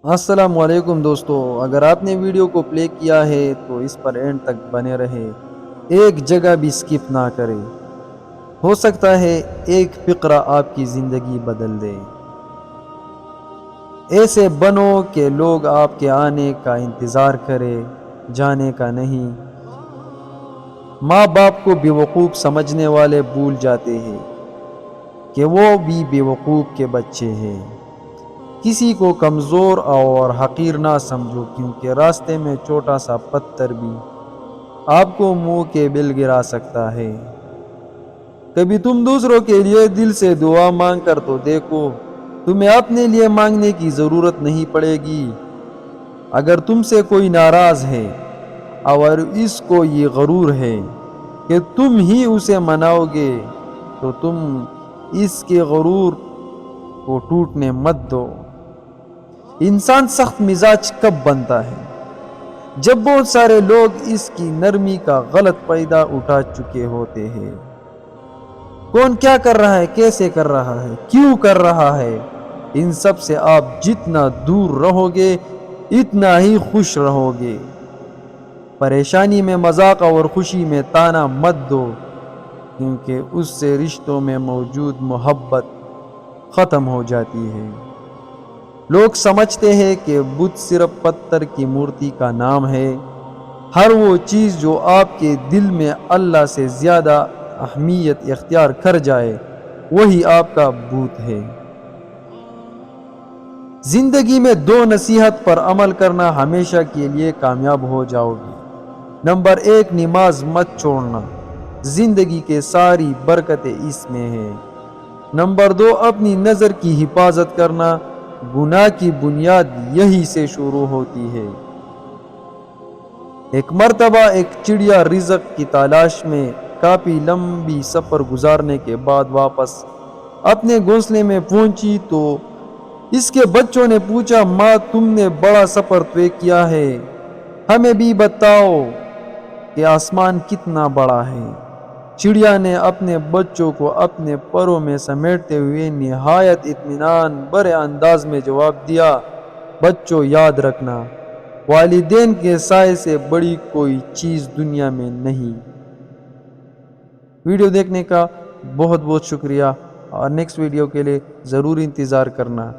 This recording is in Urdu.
السلام علیکم دوستو، اگر آپ نے ویڈیو کو پلے کیا ہے تو اس پر اینڈ تک بنے رہے، ایک جگہ بھی سکپ نہ کرے۔ ہو سکتا ہے ایک فقرہ آپ کی زندگی بدل دے۔ ایسے بنو کہ لوگ آپ کے آنے کا انتظار کرے، جانے کا نہیں۔ ماں باپ کو بیوقوف سمجھنے والے بھول جاتے ہیں کہ وہ بھی بیوقوف کے بچے ہیں۔ کسی کو کمزور اور حقیر نہ سمجھو، کیونکہ راستے میں چھوٹا سا پتھر بھی آپ کو منہ کے بل گرا سکتا ہے۔ کبھی تم دوسروں کے لیے دل سے دعا مانگ کر تو دیکھو، تمہیں اپنے لیے مانگنے کی ضرورت نہیں پڑے گی۔ اگر تم سے کوئی ناراض ہے اور اس کو یہ غرور ہے کہ تم ہی اسے مناؤ گے، تو تم اس کے غرور کو ٹوٹنے مت دو۔ انسان سخت مزاج کب بنتا ہے؟ جب بہت سارے لوگ اس کی نرمی کا غلط فائدہ اٹھا چکے ہوتے ہیں۔ کون کیا کر رہا ہے، کیسے کر رہا ہے، کیوں کر رہا ہے، ان سب سے آپ جتنا دور رہو گے اتنا ہی خوش رہو گے۔ پریشانی میں مذاق اور خوشی میں تانا مت دو، کیونکہ اس سے رشتوں میں موجود محبت ختم ہو جاتی ہے۔ لوگ سمجھتے ہیں کہ بت صرف پتھر کی مورتی کا نام ہے۔ ہر وہ چیز جو آپ کے دل میں اللہ سے زیادہ اہمیت اختیار کر جائے، وہی آپ کا بت ہے۔ زندگی میں 2 نصیحت پر عمل کرنا، ہمیشہ کے لیے کامیاب ہو جاؤ گے۔ نمبر 1، نماز مت چھوڑنا، زندگی کے ساری برکتیں اس میں ہیں۔ نمبر 2، اپنی نظر کی حفاظت کرنا، گناہ کی بنیاد یہی سے شروع ہوتی ہے۔ ایک مرتبہ ایک چڑیا رزق کی تلاش میں کافی لمبی سفر گزارنے کے بعد واپس اپنے گھونسلے میں پہنچی تو اس کے بچوں نے پوچھا، ماں تم نے بڑا سفر طے کیا ہے، ہمیں بھی بتاؤ کہ آسمان کتنا بڑا ہے۔ چڑیا نے اپنے بچوں کو اپنے پروں میں سمیٹتے ہوئے نہایت اطمینان بھرے انداز میں جواب دیا، بچوں یاد رکھنا، والدین کے سائے سے بڑی کوئی چیز دنیا میں نہیں۔ ویڈیو دیکھنے کا بہت بہت شکریہ، اور نیکسٹ ویڈیو کے لیے ضرور انتظار کرنا۔